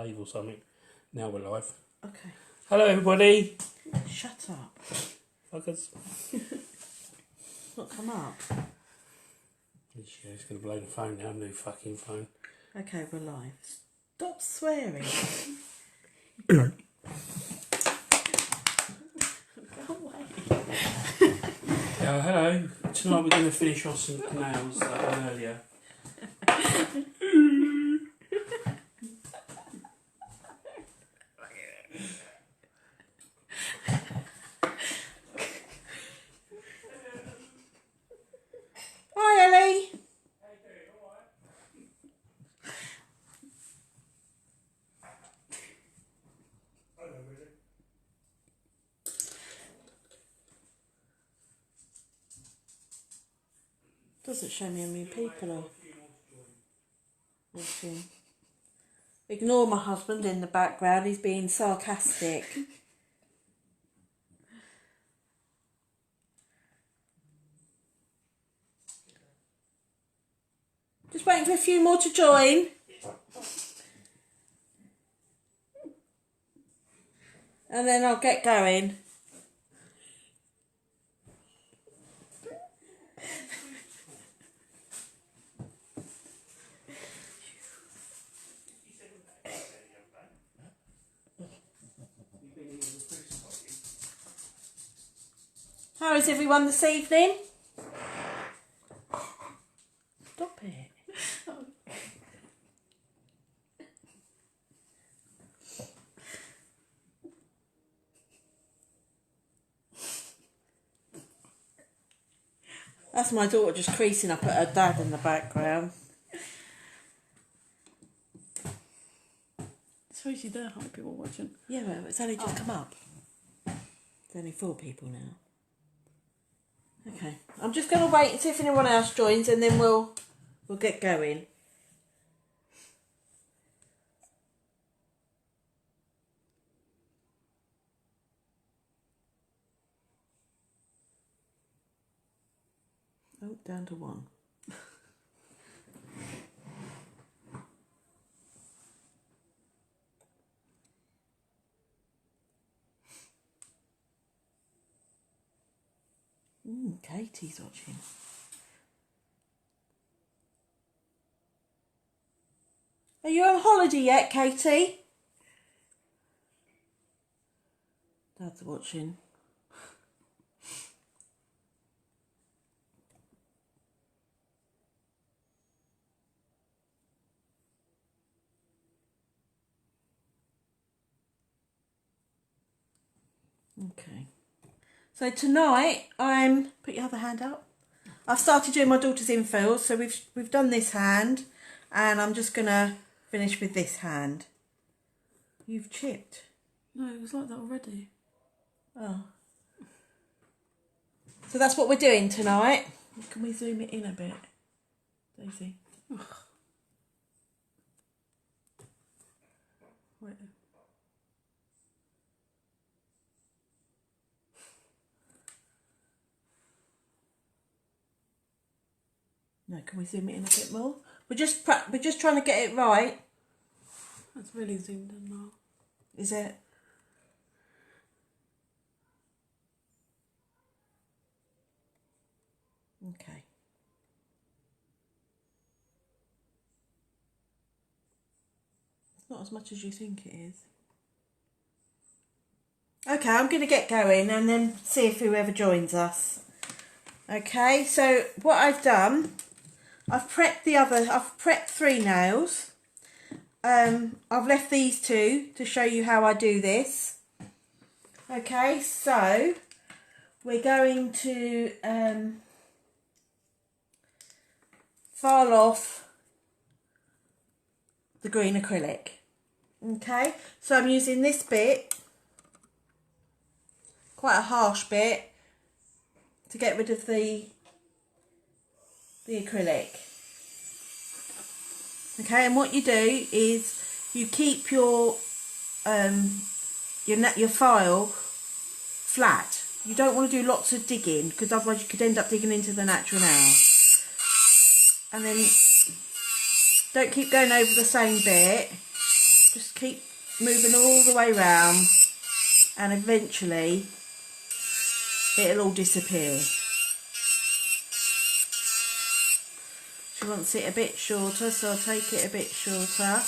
lathe or something. Now we're live. Okay. Hello everybody. Shut up. Fuckers. Not come up. She's going to blow the phone now, new fucking phone. Okay, we're live. Stop swearing. Hello. Go away. Hello. Tonight we're going to finish off some nails that I done earlier. Hi, Ellie. Doesn't show me how many people are watching. Ignore my husband in the background, he's being sarcastic. Just waiting for a few more to join. And then I'll get going. How is everyone this evening? Stop it. That's my daughter just creasing up at her dad in the background. So is she there? How many people watching? Yeah, well, it's only just come up. There's only 4 people now. Okay, I'm just going to wait and see if anyone else joins, and then we'll get going. Oh, down to 1. Katie's watching. Are you on holiday yet, Katie? Dad's watching. Okay. So tonight put your other hand out. I've started doing my daughter's infill, so we've done this hand, and I'm just gonna finish with this hand. You've chipped. No, it was like that already. Oh. So that's what we're doing tonight. Can we zoom it in a bit, Daisy? Ugh. Wait. No, can we zoom it in a bit more? We're just trying to get it right. That's really zoomed in now. Is it? Okay. It's not as much as you think it is. Okay, I'm going to get going and then see if whoever joins us. Okay, so what I've done, I've prepped 3 nails. I've left these 2 to show you how I do this. Okay, so we're going to file off the green acrylic. Okay, so I'm using this bit, quite a harsh bit, to get rid of the acrylic. Okay, and what you do is you keep your file flat. You don't want to do lots of digging, because otherwise you could end up digging into the natural nail. And then don't keep going over the same bit. Just keep moving all the way round, and eventually it'll all disappear. She wants it a bit shorter, so I'll take it a bit shorter.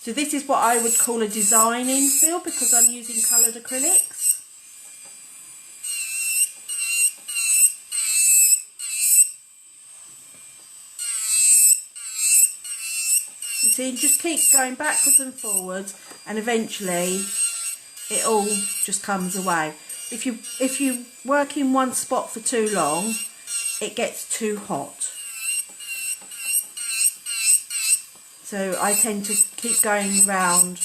So this is what I would call a design infill, because I'm using coloured acrylics. You see, just keep going backwards and forwards, and eventually it all just comes away. If you work in one spot for too long, it gets too hot. So I tend to keep going round.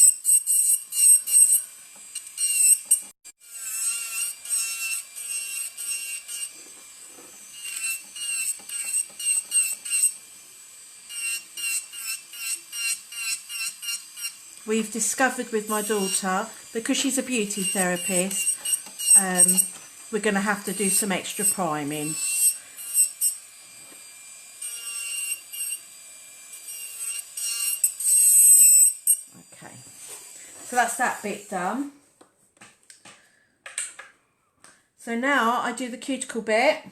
We've discovered with my daughter, because she's a beauty therapist, we're going to have to do some extra priming. Okay, so that's that bit done. So now I do the cuticle bit,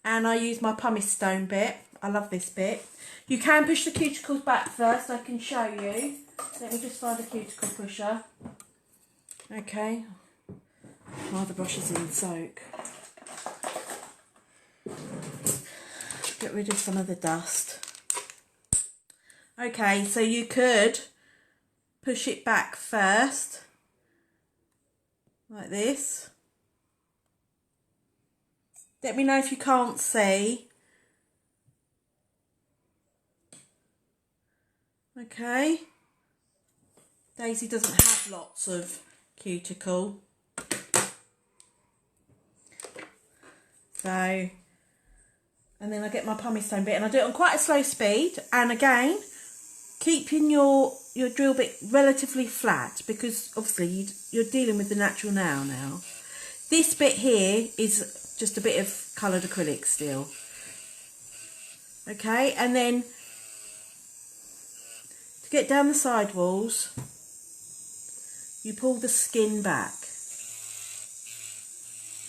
and I use my pumice stone bit. I love this bit. You can push the cuticles back first, I can show you. Let me just find a cuticle pusher. Okay, while the brush is in soak. Get rid of some of the dust. Okay, so you could push it back first, like this. Let me know if you can't see. Okay. Daisy doesn't have lots of cuticle. So, and then I get my pumice stone bit, and I do it on quite a slow speed. And again, keeping your drill bit relatively flat, because obviously you're dealing with the natural nail now. This bit here is just a bit of coloured acrylic still. Okay, and then to get down the side walls, you pull the skin back.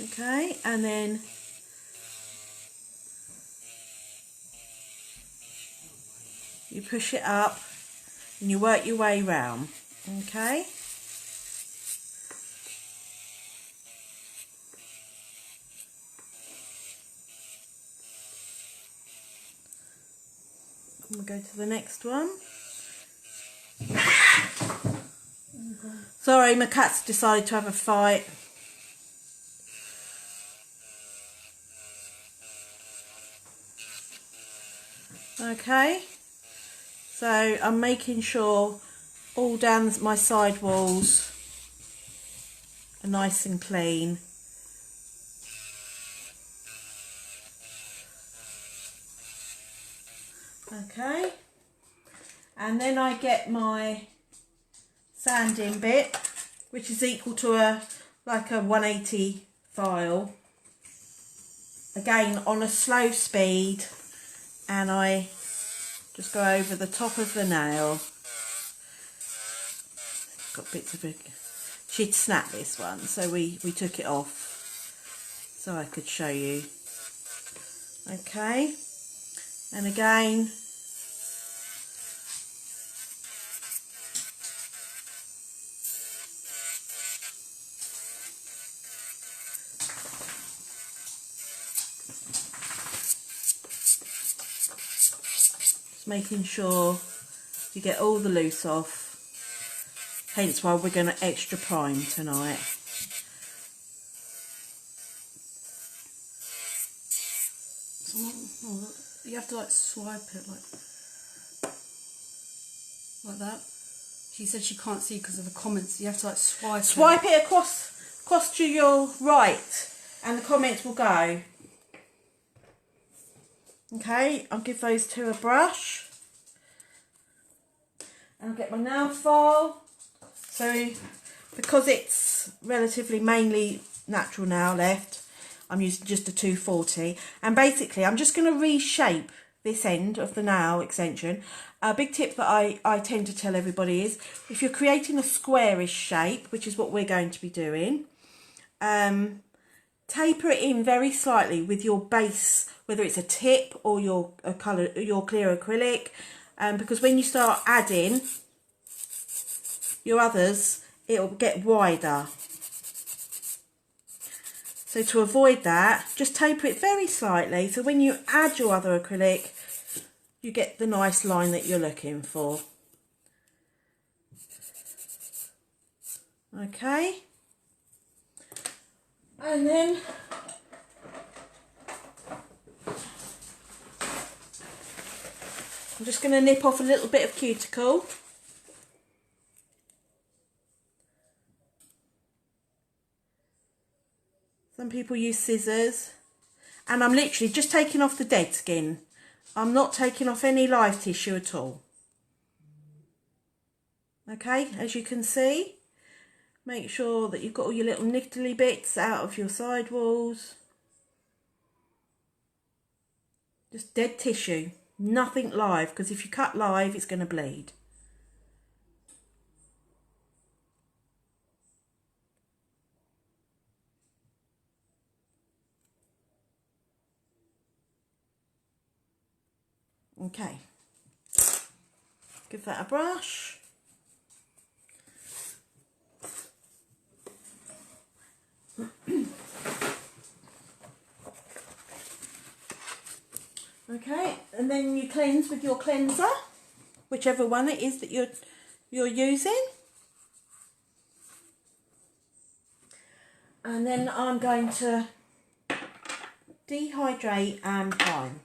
Okay, and then you push it up and you work your way round. Okay. We'll go to the next one. Sorry, my cat's decided to have a fight. Okay, so I'm making sure all down my side walls are nice and clean. Okay, and then I get my sanding bit, which is equal to like a 180 file, again on a slow speed, and I just go over the top of the nail. Got bits of it. She'd snapped this one, so we took it off so I could show you. Okay, and again just making sure you get all the loose off, hence why we're going to extra prime tonight. You have to like swipe it like that. She said she can't see because of the comments. You have to like swipe it across to your right, and the comments will go. Okay, I'll give those two a brush. And I'll get my nail file. So, because it's relatively mainly natural nail left, I'm using just a 240. And basically, I'm just going to reshape this end of the nail extension. A big tip that I tend to tell everybody is, if you're creating a squarish shape, which is what we're going to be doing, taper it in very slightly with your base, whether it's a tip or your clear acrylic, because when you start adding your others, it'll get wider. So to avoid that, just taper it very slightly, so when you add your other acrylic, you get the nice line that you're looking for. Okay. And then I'm just going to nip off a little bit of cuticle. Some people use scissors, and I'm literally just taking off the dead skin. I'm not taking off any live tissue at all. Okay, as you can see, make sure that you've got all your little niggly bits out of your side walls. Just dead tissue, nothing live, because if you cut live, it's going to bleed. Okay, give that a brush. Okay, and then you cleanse with your cleanser, whichever one it is that you're using. And then I'm going to dehydrate and prime.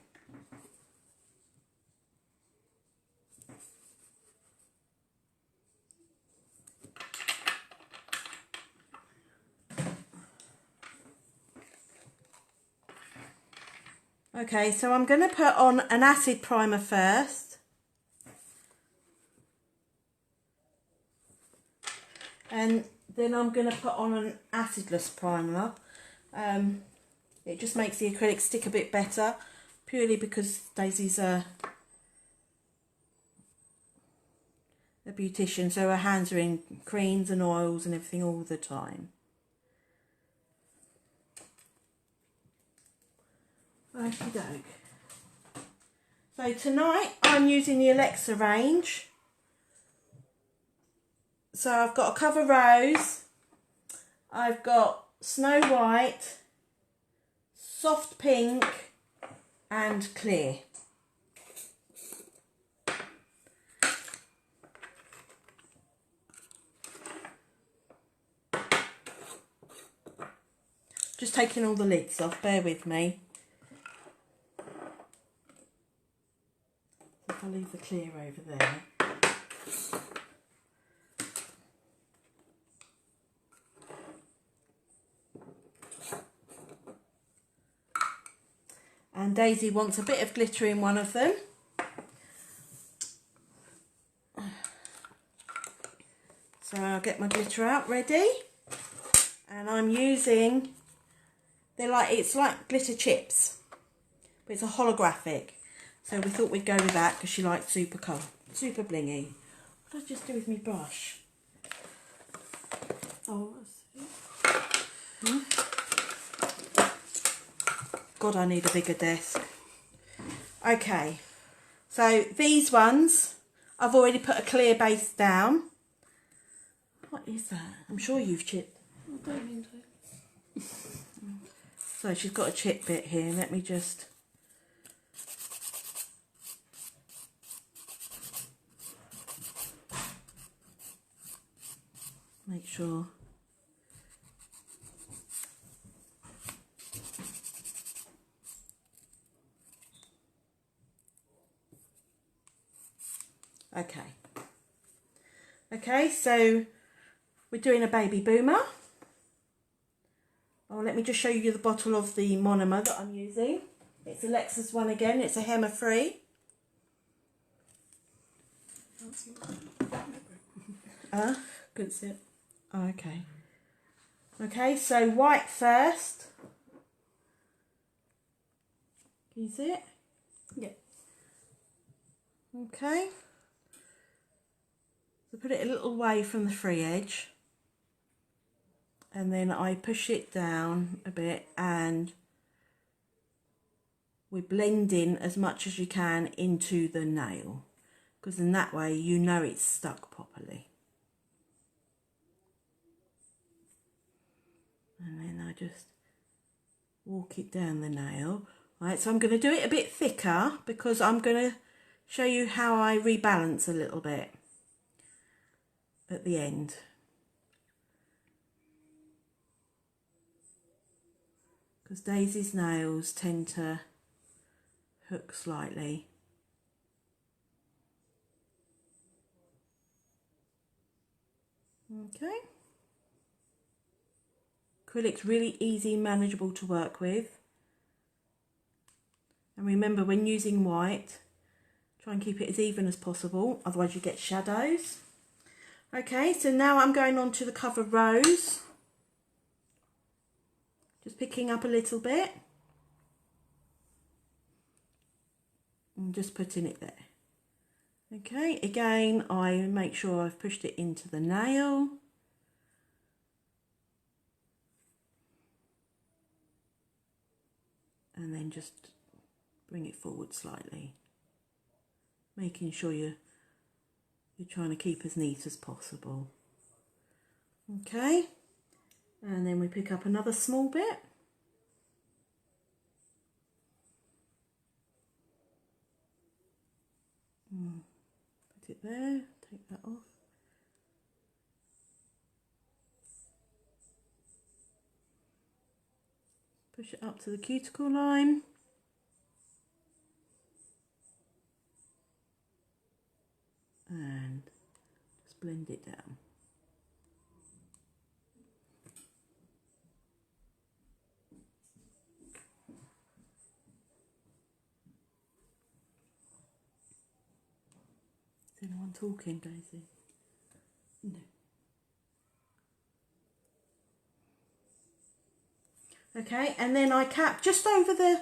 Okay, so I'm going to put on an acid primer first. And then I'm going to put on an acidless primer. It just makes the acrylic stick a bit better, purely because Daisy's a beautician, so her hands are in creams and oils and everything all the time. Okie doke. So tonight I'm using the Alexa range. So I've got a Cover Rose, I've got Snow White, Soft Pink and Clear. Just taking all the lids off, bear with me. If I leave the clear over there. And Daisy wants a bit of glitter in one of them. So I'll get my glitter out ready. And I'm using, it's like glitter chips, but it's a holographic. So we thought we'd go with that because she likes super colour, super blingy. What did I just do with my brush? Oh, God, I need a bigger desk. Okay, so these ones, I've already put a clear base down. What is that? I'm sure you've chipped. I don't mean to. So she's got a chip bit here. Let me just... make sure. Okay. Okay, so we're doing a baby boomer. Oh, let me just show you the bottle of the monomer that I'm using. It's Alexa's one again. It's a Hema free. Couldn't see it. Oh, okay. Okay, so white first. Can you see it? Yeah. Okay. So put it a little away from the free edge. And then I push it down a bit and we blend in as much as you can into the nail. Because in that way you know it's stuck properly. And then I just walk it down the nail. Right, so I'm going to do it a bit thicker because I'm going to show you how I rebalance a little bit at the end. Because Daisy's nails tend to hook slightly. Okay. Acrylic's really easy, manageable to work with. And remember, when using white, try and keep it as even as possible, otherwise you get shadows. Okay, so now I'm going on to the cover rose. Just picking up a little bit. And just putting it there. Okay, again, I make sure I've pushed it into the nail. And then just bring it forward slightly. Making sure you're trying to keep as neat as possible. Okay, and then we pick up another small bit. Put it there, take that off. Push it up to the cuticle line. And just blend it down. Is anyone talking, Daisy? No. Okay, and then I cap just over the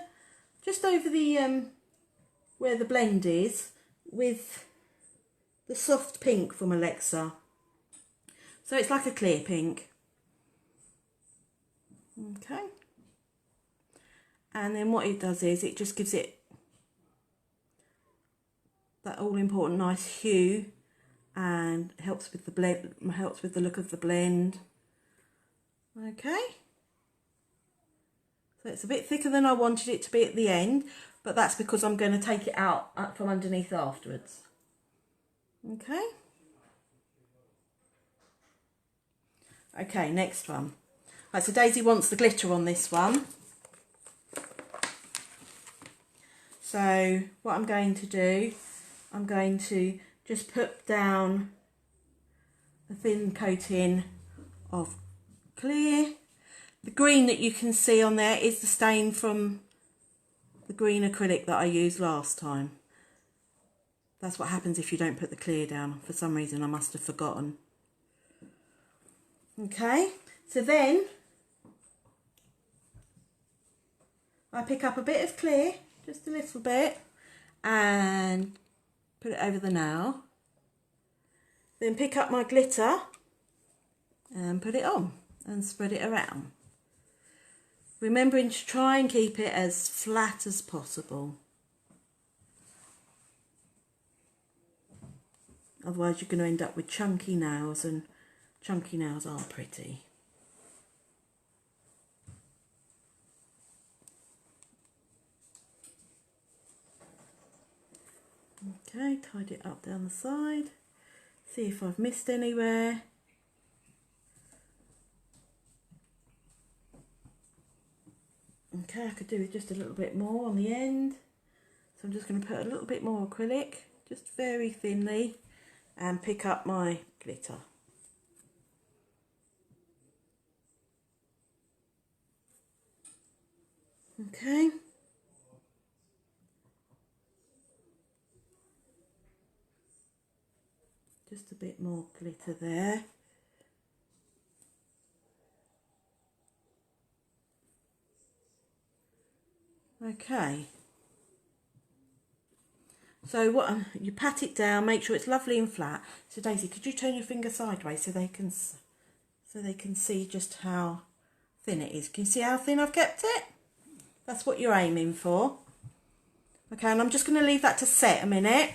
where the blend is with the soft pink from Alexa. So it's like a clear pink. Okay. And then what it does is it just gives it that all important nice hue and helps with the blend, helps with the look of the blend. Okay. So it's a bit thicker than I wanted it to be at the end, but that's because I'm going to take it out from underneath afterwards. Okay. Okay, next one. Right, so Daisy wants the glitter on this one. So what I'm going to do, I'm going to just put down a thin coating of clear. The green that you can see on there is the stain from the green acrylic that I used last time. That's what happens if you don't put the clear down. For some reason I must have forgotten. Okay, so then I pick up a bit of clear, just a little bit, and put it over the nail. Then pick up my glitter and put it on and spread it around. Remembering to try and keep it as flat as possible. Otherwise you're going to end up with chunky nails, and chunky nails are pretty. Okay, tied it up down the side. See if I've missed anywhere. Okay, I could do with just a little bit more on the end. So I'm just going to put a little bit more acrylic, just very thinly, and pick up my glitter. Okay. Just a bit more glitter there. Okay. So what you pat it down, make sure it's lovely and flat. So Daisy, could you turn your finger sideways so they can see just how thin it is? Can you see how thin I've kept it? That's what you're aiming for. Okay, and I'm just going to leave that to set a minute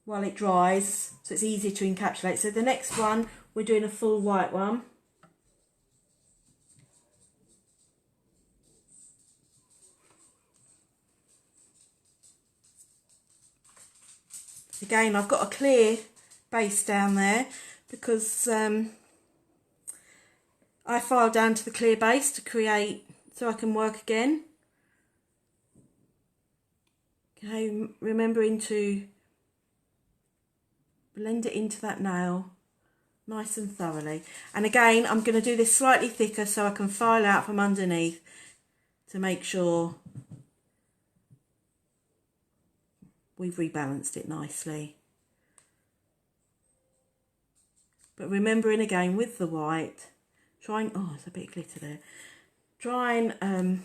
while it dries, so it's easier to encapsulate. So the next one, we're doing a full white one. Again, I've got a clear base down there because I file down to the clear base to create, so I can work again. Okay, remembering to blend it into that nail nice and thoroughly. And again, I'm going to do this slightly thicker so I can file out from underneath to make sure we've rebalanced it nicely. But remembering again with the white, trying, oh, there's a bit of glitter there. Try and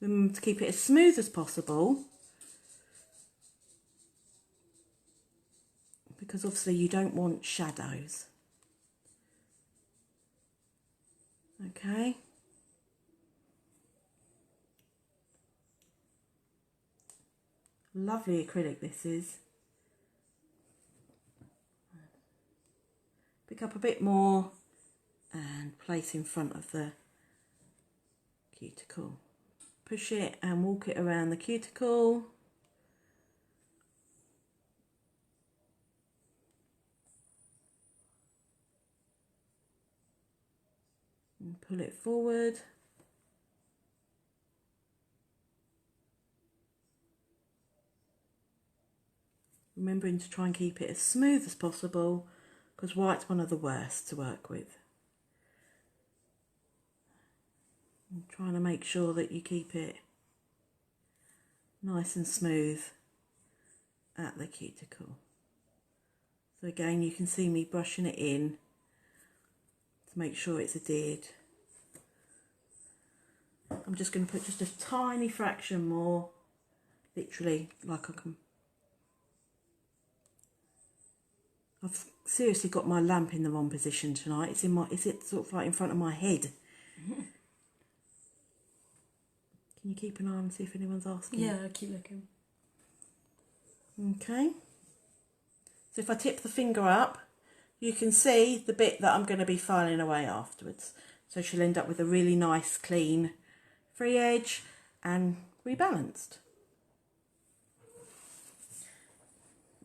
remember to keep it as smooth as possible, because obviously you don't want shadows. Okay. Lovely acrylic this is. Pick up a bit more and place in front of the cuticle. Push it and walk it around the cuticle. And pull it forward. Remembering to try and keep it as smooth as possible, because white's one of the worst to work with. And trying to make sure that you keep it nice and smooth at the cuticle. So again, you can see me brushing it in to make sure it's adhered. I'm just going to put just a tiny fraction more, literally like I can. I've seriously got my lamp in the wrong position tonight. It's in my, is it sort of like in front of my head? Mm-hmm. Can you keep an eye and see if anyone's asking? Yeah, I keep looking. Okay. So if I tip the finger up, you can see the bit that I'm going to be filing away afterwards. So she'll end up with a really nice, clean, free edge and rebalanced.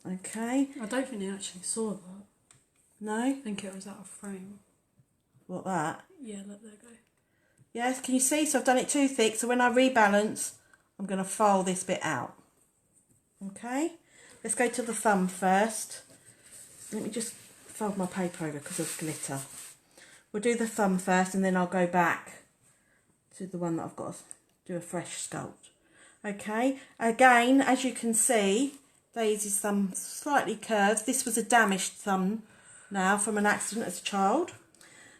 Okay. I don't think they actually saw that. No? I think it was out of frame. What, that? Yeah, let that go. Yes, can you see? So I've done it too thick, so when I rebalance, I'm going to file this bit out. Okay, let's go to the thumb first. Let me just fold my paper over because of glitter. We'll do the thumb first and then I'll go back to the one that I've got to do a fresh sculpt. Okay, again, as you can see, Daisy's thumb slightly curved. This was a damaged thumb now from an accident as a child.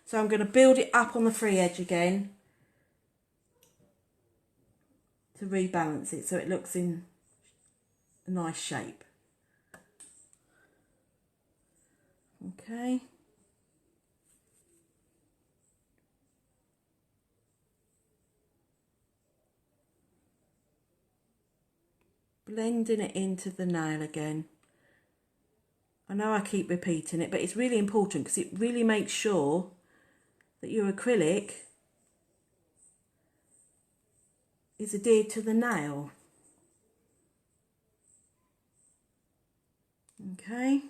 So I'm going to build it up on the free edge again to rebalance it so it looks in a nice shape. Okay. Blending it into the nail again. I know I keep repeating it, but it's really important because it really makes sure that your acrylic is adhered to the nail. Okay,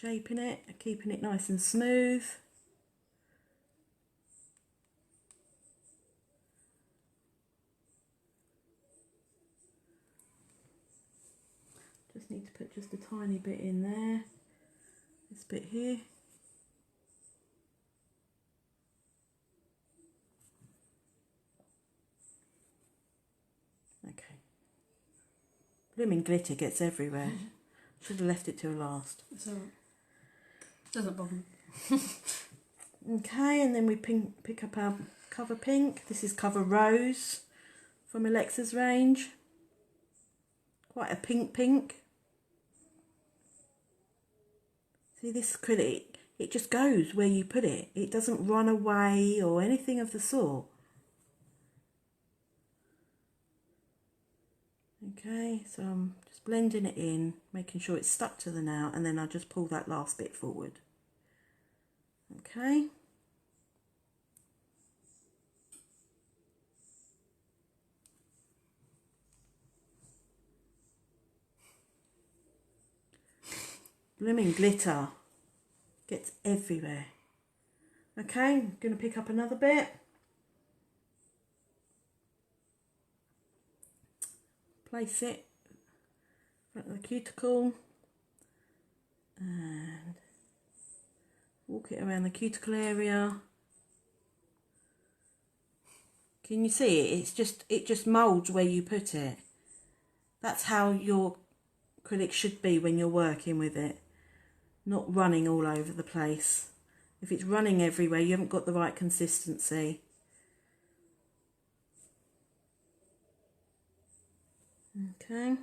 shaping it, keeping it nice and smooth. Just need to put just a tiny bit in there, this bit here. Okay. Blooming glitter gets everywhere. Should have left it till last. It's alright. Doesn't bother me. Okay, and then we pick up our Cover Pink. This is Cover Rose from Alexa's range. Quite a pink. See, this acrylic, it just goes where you put it. It doesn't run away or anything of the sort. Okay, so I'm just blending it in, making sure it's stuck to the nail, and then I'll just pull that last bit forward. Okay. Blooming glitter gets everywhere. Okay, I'm going to pick up another bit. Place it in front of the cuticle and walk it around the cuticle area. Can you see it? It just moulds where you put it. That's how your acrylic should be when you're working with it. Not running all over the place. If it's running everywhere, you haven't got the right consistency. Okay.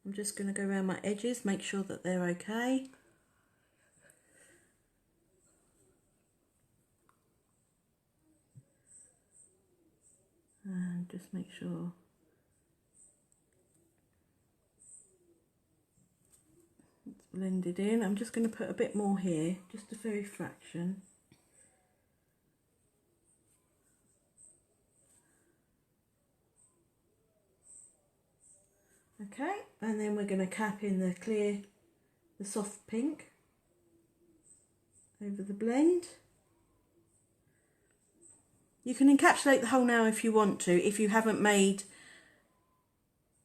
I'm just going to go around my edges, make sure that they're okay. And just make sure it's blended in. I'm just going to put a bit more here, just a very fraction. Okay, and then we're going to cap in the soft pink over the blend. You can encapsulate the whole nail if you want to, if you haven't made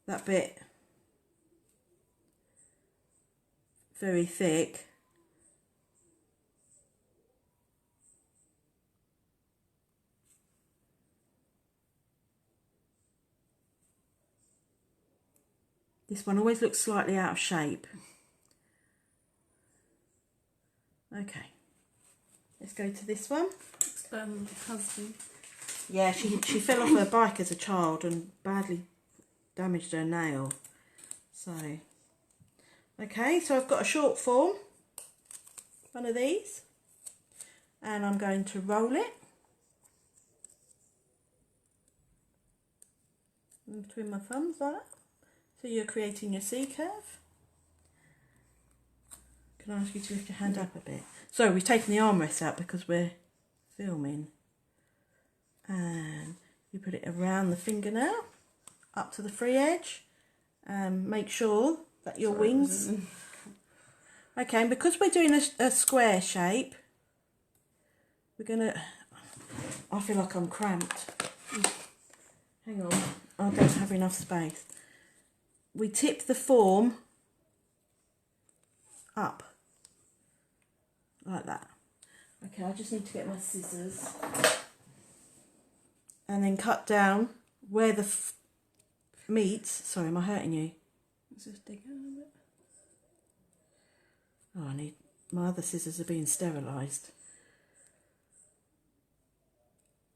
that bit very thick. This one always looks slightly out of shape. Okay, let's go to this one. Husband. Yeah, she fell off her bike as a child and badly damaged her nail. So, okay, so I've got a short form, one of these, and I'm going to roll it in between my thumbs like that. So you're creating your C curve. Can I ask you to lift your hand up a bit? So we've taken the armrest out because we're filming. And you put it around the fingernail, up to the free edge, and make sure that your wings... Okay, and because we're doing a square shape, we're going to... I feel like I'm cramped. Hang on, I don't have enough space. We tip the form up, like that. Okay, I just need to get my scissors. And then cut down where the meets. Sorry, am I hurting you? Let's just dig out a bit. Oh, I need... My other scissors are being sterilised.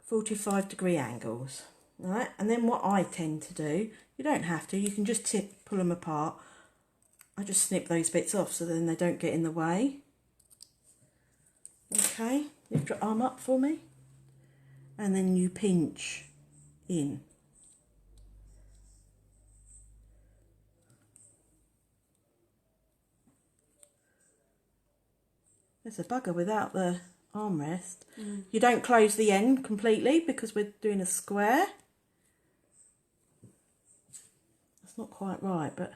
45-degree angles. Right, and then what I tend to do, you don't have to, you can just pull them apart. I just snip those bits off so then they don't get in the way. Okay, lift your arm up for me. And then you pinch in. There's a bugger without the armrest. You don't close the end completely because we're doing a square. That's not quite right, but...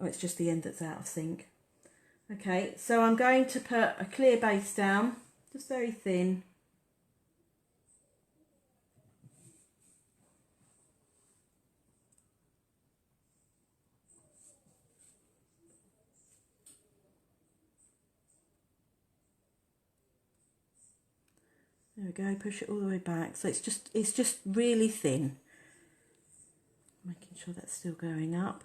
Oh, it's just the end that's out of sync. Okay, so I'm going to put a clear base down, just very thin. There we go, push it all the way back. So it's just really thin. Making sure that's still going up.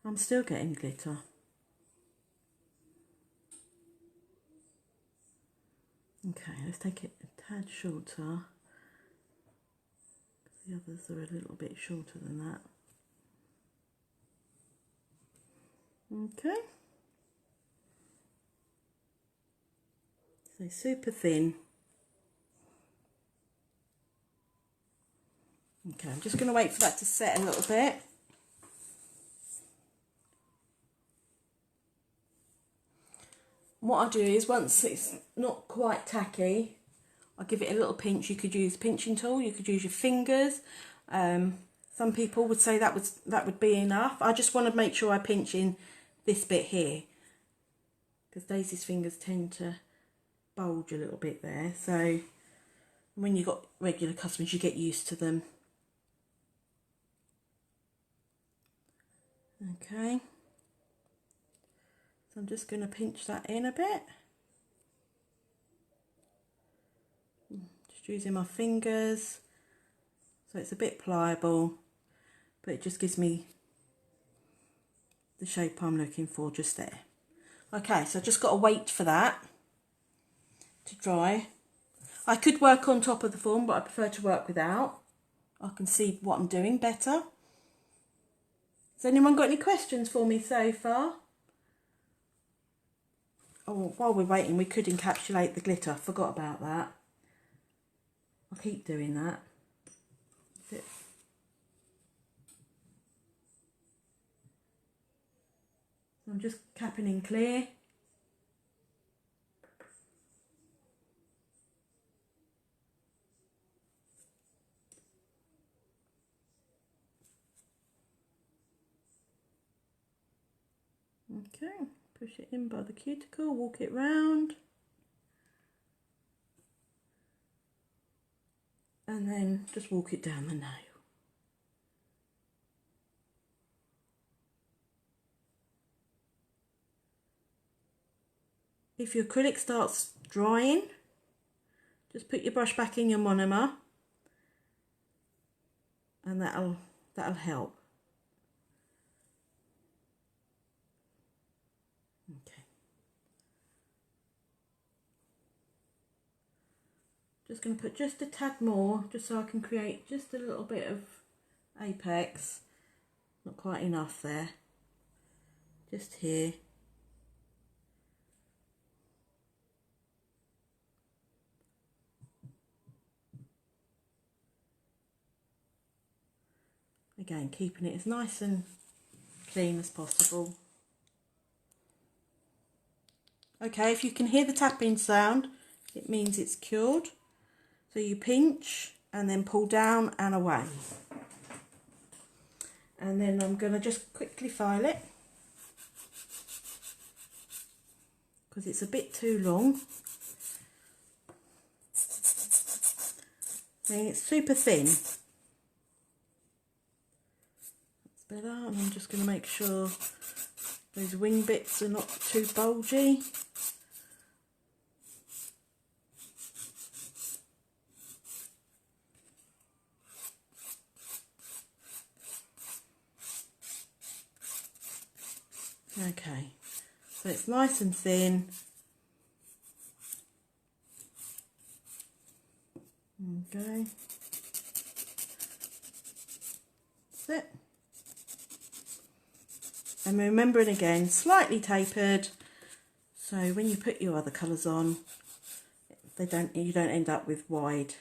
I'm still getting glitter. Okay, let's take it a tad shorter. The others are a little bit shorter than that. Okay. So super thin. Okay, I'm just going to wait for that to set a little bit. What I do is, once it's not quite tacky, I give it a little pinch. You could use a pinching tool, you could use your fingers. Some people would say that would be enough. I just want to make sure I pinch in this bit here, because Daisy's fingers tend to bulge a little bit there. So when you've got regular customers, you get used to them. Okay, so I'm just going to pinch that in a bit. Just using my fingers, so it's a bit pliable, but it just gives me the shape I'm looking for just there. Okay, so I've just got to wait for that to dry. I could work on top of the form, but I prefer to work without. I can see what I'm doing better. Has anyone got any questions for me so far? Oh, while we're waiting, we could encapsulate the glitter. Forgot about that. I'll keep doing that. I'm just capping in clear. Okay, push it in by the cuticle, walk it round. And then just walk it down the nail. If your acrylic starts drying, just put your brush back in your monomer, and that'll help. Okay. Just going to put just a tad more, just so I can create just a little bit of apex. Not quite enough there. Just here. Again, keeping it as nice and clean as possible. Okay, if you can hear the tapping sound, it means it's cured. So you pinch and then pull down and away. And then I'm going to just quickly file it, because it's a bit too long. See, it's super thin. That's better, and I'm just going to make sure those wing bits are not too bulgy. Okay, so it's nice and thin. Okay, that's it. And remembering again, slightly tapered, so when you put your other colours on, you don't end up with wide.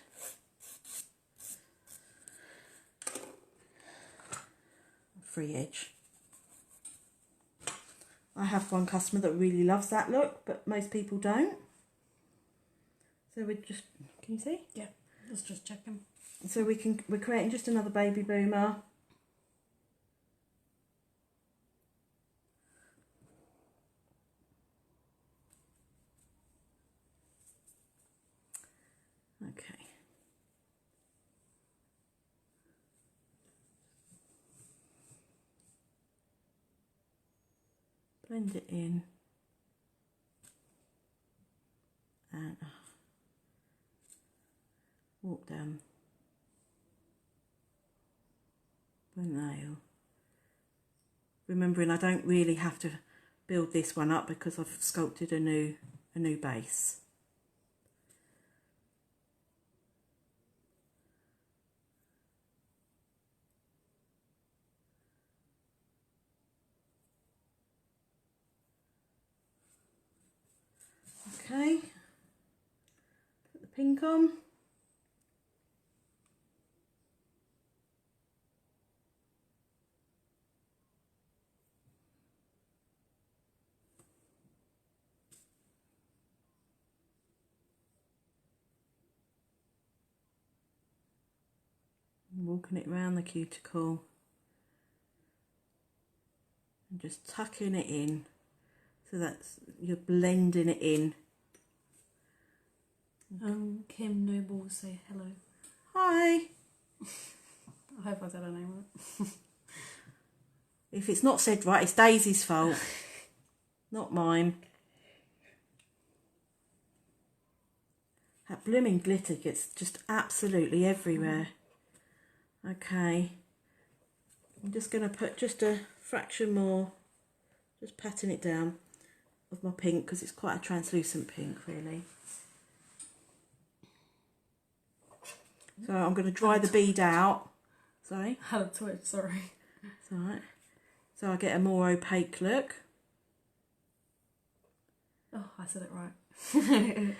Free edge. I have one customer that really loves that look, but most people don't. So we're just, can you see? Yeah, let's just check them. So we're creating just another baby boomer. Okay. Blend it in. And walk down the nail. remembering I don't really have to build this one up because I've sculpted a new base. Okay, put the pink on. Walking it around the cuticle and just tucking it in, so that's, you're blending it in. Kim Noble will say hello. Hi. I hope I said her name right. If it's not said right, it's Daisy's fault, not mine. That blooming glitter gets just absolutely everywhere. Okay, I'm just going to put just a fraction more, just patting it down, of my pink, because it's quite a translucent pink really. So I'm going to dry the bead out. Sorry? I had a twitch, sorry. It's alright. So I get a more opaque look. Oh, I said it right.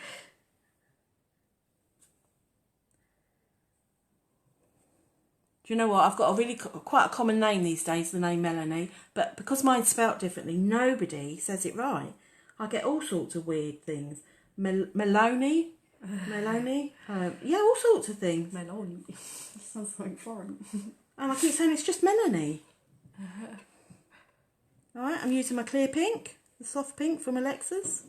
Do you know what? I've got a really quite a common name these days, the name Melanie, but because mine's spelt differently, nobody says it right. I get all sorts of weird things. Meloni? Meloni? Yeah, all sorts of things. Meloni. Sounds like foreign. And I keep saying it's just Melanie. Alright, I'm using my clear pink, the soft pink from Alexa's.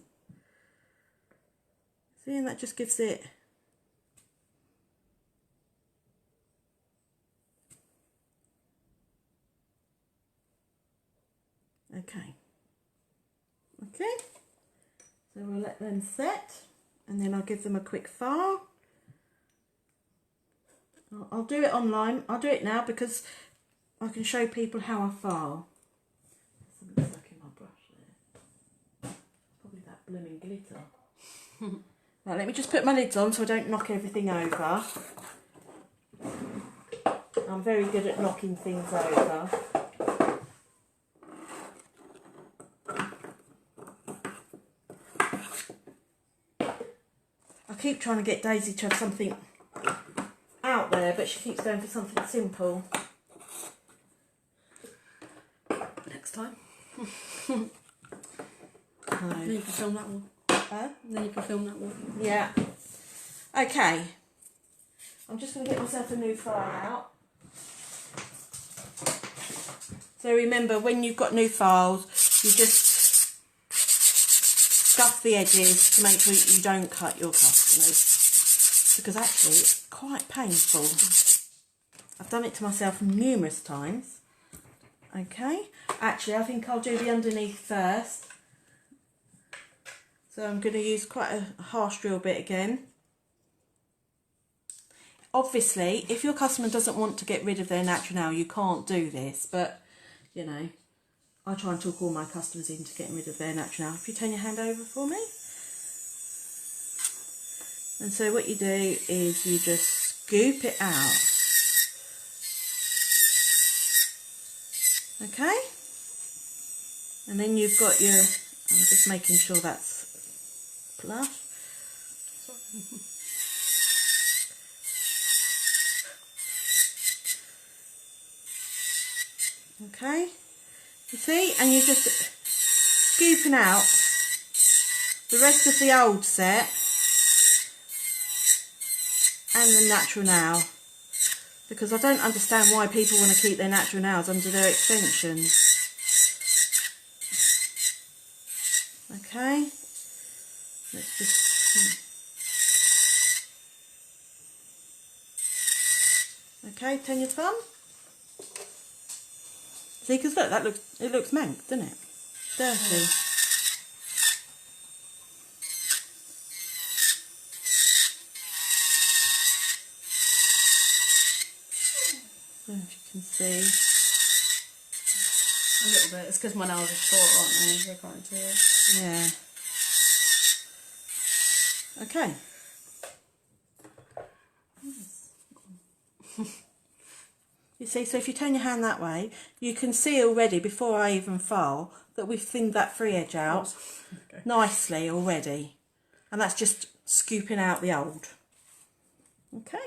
See, and that just gives it... Okay. Okay. So we'll let them set, and then I'll give them a quick file. I'll do it online. I'll do it now because I can show people how I file. Something stuck in my brush there. Probably that blooming glitter. Now let me just put my lids on so I don't knock everything over. I'm very good at knocking things over. I keep trying to get Daisy to have something out there, but she keeps going for something simple. Next time. No. Then you can film that one. Then you can film that one. Yeah. Okay. I'm just going to get myself a new file out. So remember, when you've got new files, you just scuff the edges to make sure you don't cut your customers, because actually it's quite painful. I've done it to myself numerous times. Okay, actually I think I'll do the underneath first. So I'm going to use quite a harsh drill bit again. Obviously, if your customer doesn't want to get rid of their natural nail, you can't do this, but you know, I try and talk all my customers into getting rid of their natural nail. If you turn your hand over for me. And so what you do is you just scoop it out. Okay? And then you've got your, I'm just making sure that's flush. Okay? You see? And you're just scooping out the rest of the old set and the natural nail, because I don't understand why people want to keep their natural nails under their extensions. Okay, let's just okay, turn your thumb. See, because look, it looks mank, doesn't it? Dirty. So if you can see. A little bit. It's because my nails are short, aren't they? So I can't see it. Yeah. Okay. You see, so if you turn your hand that way, you can see already, before I even file, that we've thinned that free edge out nicely already. And that's just scooping out the old. Okay.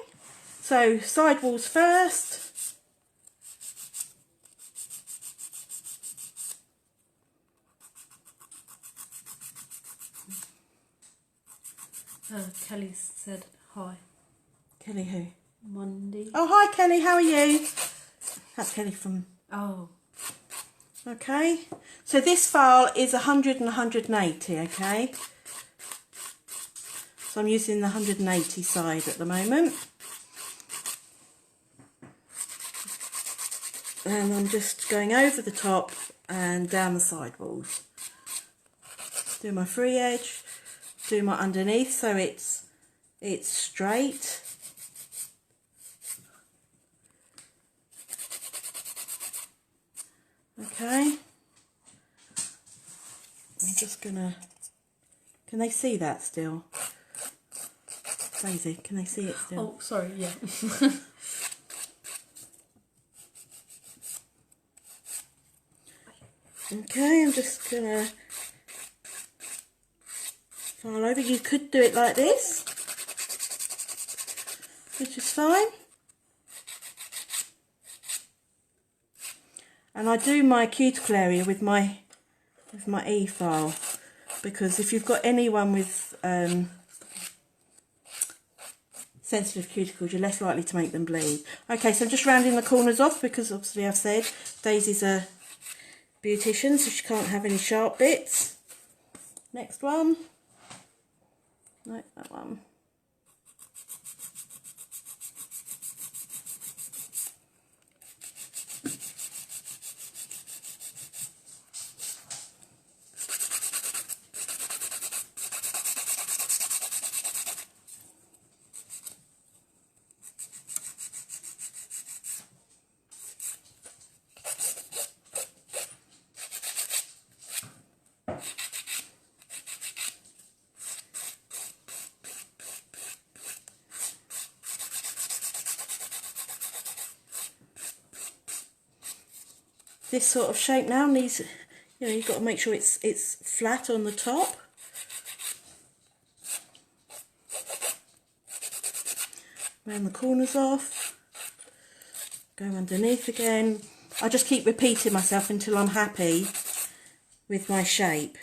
So, sidewalls first. Kelly said hi. Kelly who? Monday. Oh, hi Kelly, how are you? That's Kelly from... Oh. Okay. So this file is 100 and 180, okay? So I'm using the 180 side at the moment. And I'm just going over the top and down the sidewalls. Do my free edge, do my underneath so it's straight. Okay. I'm just gonna... Can they see that still? Daisy, can they see it still? Oh, sorry, yeah. Okay, I'm just gonna file over. You could do it like this, which is fine. And I do my cuticle area with my E-file, because if you've got anyone with sensitive cuticles, you're less likely to make them bleed. Okay, so I'm just rounding the corners off, because obviously I've said Daisy's a beautician, so she can't have any sharp bits. Next one. No, that one. This sort of shape now needs, you know, you've got to make sure it's flat on the top. Round the corners off. Go underneath again. I just keep repeating myself until I'm happy with my shape.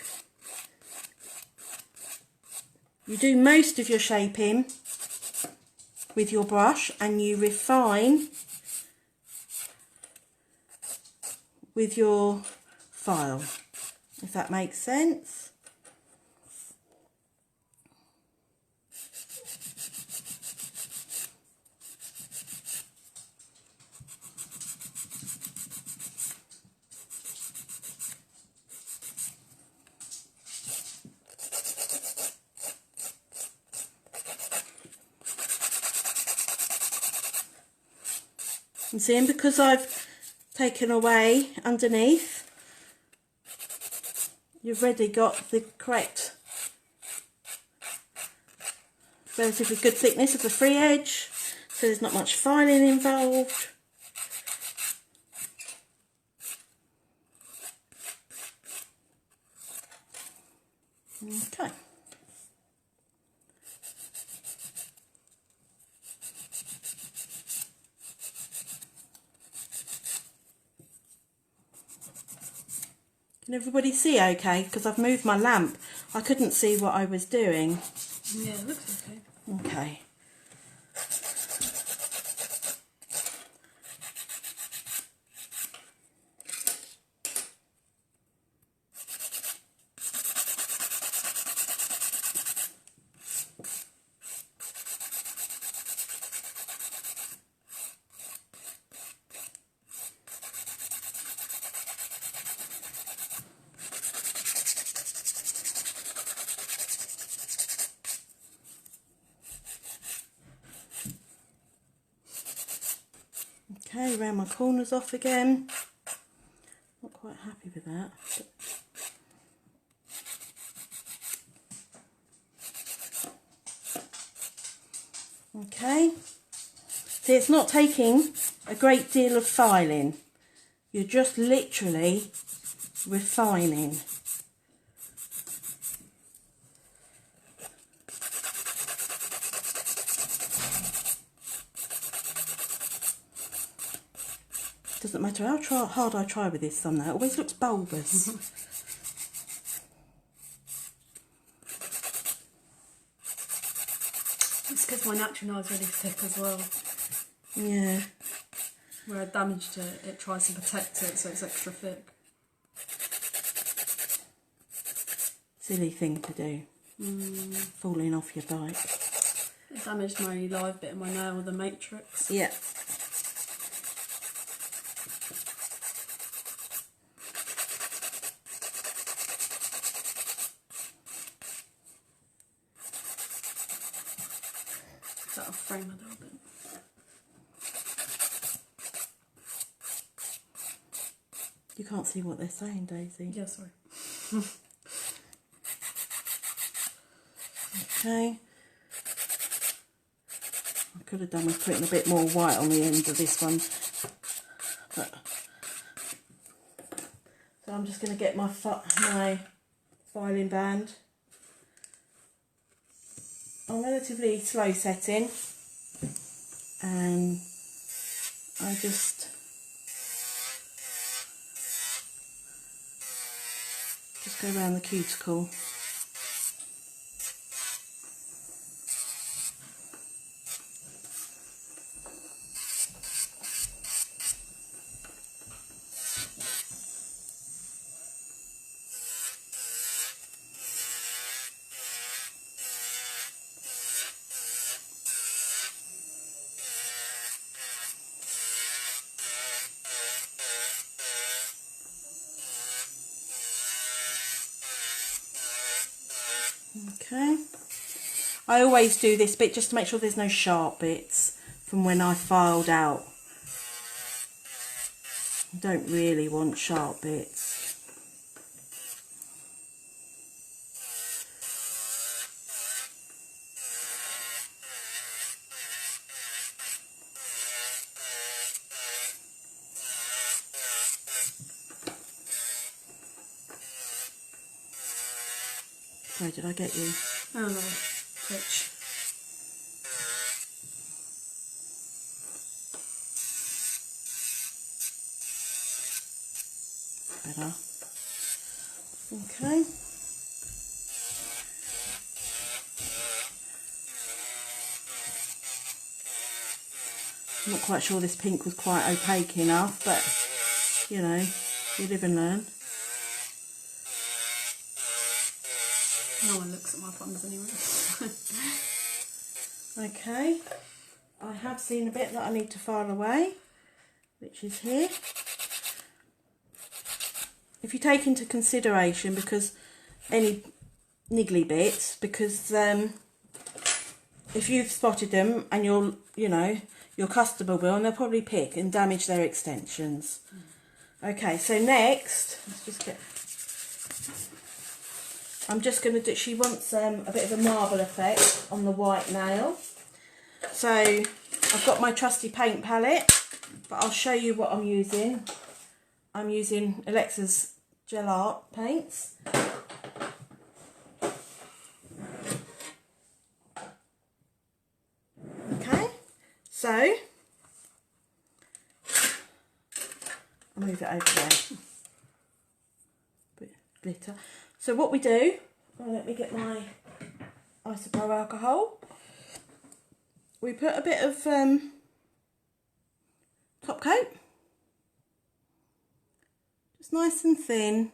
You do most of your shaping with your brush and you refine with your file, if that makes sense. And see, and because I've taken away underneath, you've already got the correct relatively good thickness of the free edge, so there's not much filing involved. Okay. Can everybody see okay? Because I've moved my lamp. I couldn't see what I was doing. Yeah, it looks okay. Okay. Okay, round my corners off again. Not quite quite happy with that. Okay. See, it's not taking a great deal of filing. You're just literally refining. Doesn't matter how hard I try with this thumbnail, it always looks bulbous. It's because my natural nail's really thick as well. Yeah. Where I damaged it, it tries to protect it, so it's extra thick. Silly thing to do. Falling off your bike. It damaged my live bit of my nail, the matrix. Yeah. That'll frame a little bit. You can't see what they're saying, Daisy. Yeah, sorry. Okay. I could have done with putting a bit more white on the end of this one. But, so I'm just going to get my filing band. I'm relatively slow setting, and I just go around the cuticle. Okay, I always do this bit just to make sure there's no sharp bits from when I filed out. I don't really want sharp bits. Where did I get you? Oh no, twitch. Better. Okay. I'm not quite sure this pink was quite opaque enough, but you know, you live and learn. No one looks at my thumbs anyway. Okay, I have seen a bit that I need to file away, which is here. If you take into consideration, because any niggly bits, because if you've spotted them and your customer will, and they'll probably pick and damage their extensions. Okay, so next, let's just get. I'm just going to do, she wants a bit of a marble effect on the white nail. So I've got my trusty paint palette, but I'll show you what I'm using. I'm using Alexa's Gel Art paints. Okay, so I'll move it over there. Bit of glitter. So what we do, let me get my isopropyl alcohol. We put a bit of top coat, just nice and thin.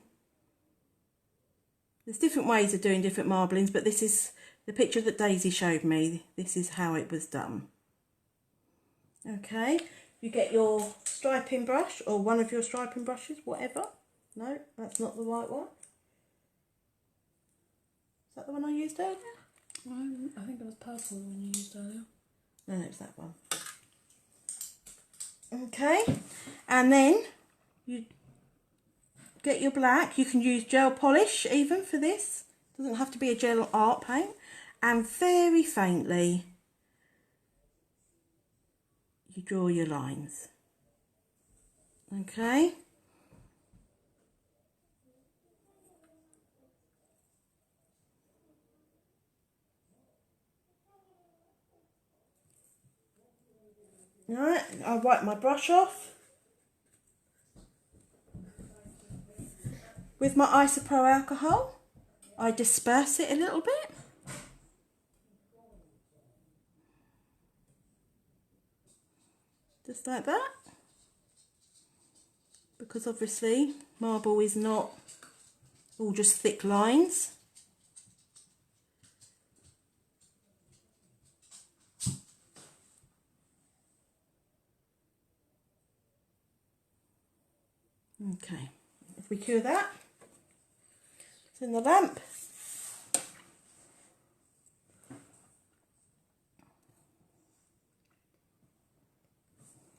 There's different ways of doing different marblings, but this is the picture that Daisy showed me. This is how it was done. Okay, you get your striping brush, or one of your striping brushes, whatever. No, that's not the right one. Is that the one I used earlier? I think it was purple when you used earlier. No, it's that one. Okay, and then you get your black. You can use gel polish even for this. Doesn't have to be a gel art paint. And very faintly, you draw your lines. Okay. Alright, I'll wipe my brush off. With my isopro alcohol, I disperse it a little bit. Just like that. Because obviously marble is not all just thick lines. Okay, if we cure that, it's in the lamp.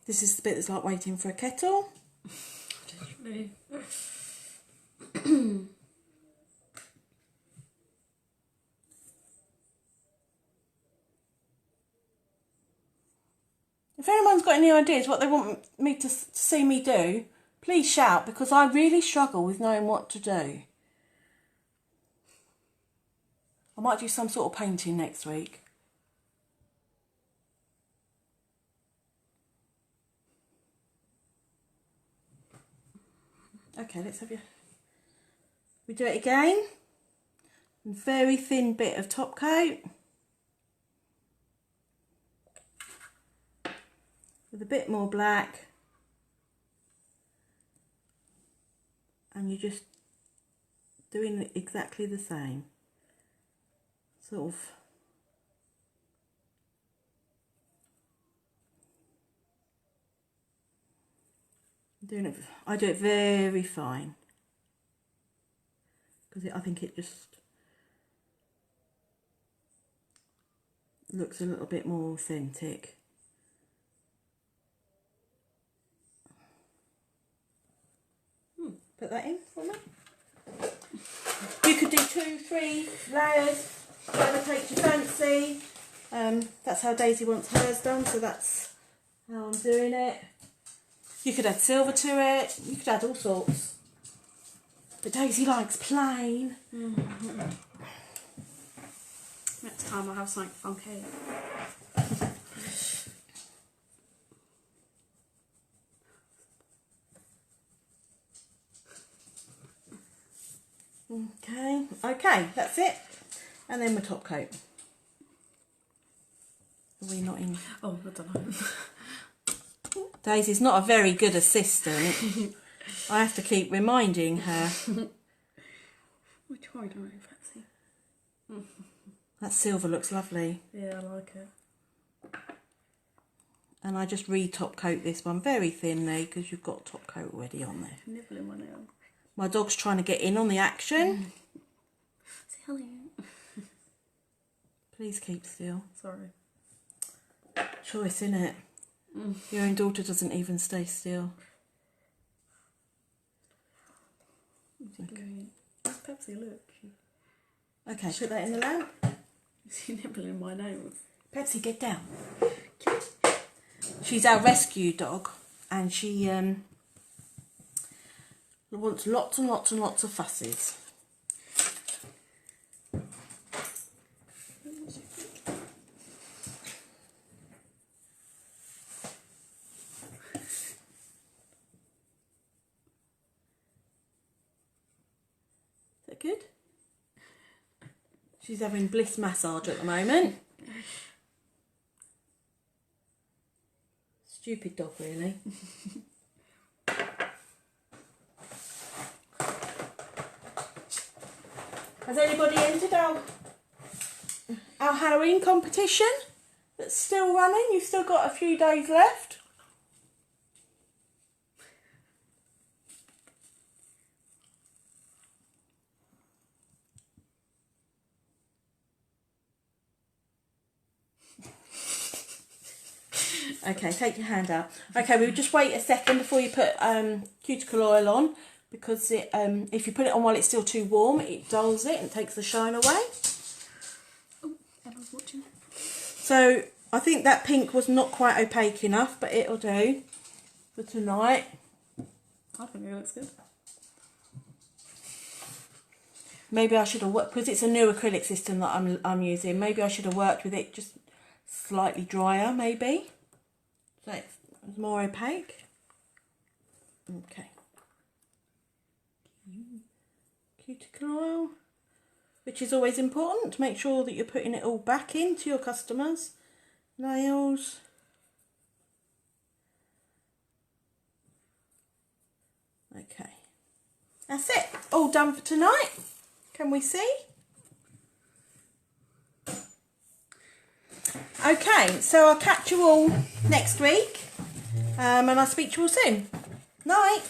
This is the bit that's like waiting for a kettle. Literally. If anyone's got any ideas what they want me to see me do, please shout, because I really struggle with knowing what to do. I might do some sort of painting next week. Okay, let's have you. We do it again. Very thin bit of top coat. With a bit more black. And you're just doing exactly the same. Sort of. I do it very fine, because I think it just looks a little bit more authentic. Put that in for me. You could do 2, 3 layers, whatever takes your fancy. That's how Daisy wants hers done, so that's how I'm doing it. You could add silver to it, you could add all sorts. But Daisy likes plain. Next time I'll have something funky. Okay, that's it. And then my top coat. Are we not in? Oh, I don't know. Daisy's not a very good assistant. I have to keep reminding her. We tried, don't we, Patsy? That silver looks lovely. Yeah, I like it. And I just re-top coat this one very thinly, because you've got top coat already on there. Nibbling my nail. My dog's trying to get in on the action. Say hello. Please keep still. Sorry. Choice, innit? Your own daughter doesn't even stay still. Okay. That's Pepsi, look. Okay, put that in the lamp. She's nibbling my nails. Pepsi, get down. She's our rescue dog, and she wants lots and lots and lots of fusses. Is that good? She's having bliss massage at the moment. Stupid dog, really. Has anybody entered our Halloween competition that's still running? You've still got a few days left. Okay, take your hand out. Okay, we'll just wait a second before you put cuticle oil on, because it if you put it on while it's still too warm, it dulls it and takes the shine away. Oh, Ella's watching. So I think that pink was not quite opaque enough, but it'll do for tonight. I think it looks good. Maybe I should have worked, because it's a new acrylic system that I'm using. Maybe I should have worked with it just slightly drier, maybe. So it's more opaque. Okay. Cuticle oil, which is always important to make sure that you're putting it all back into your customers' nails. Okay. That's it. All done for tonight. Can we see? Okay, so I'll catch you all next week and I'll speak to you all soon. Night.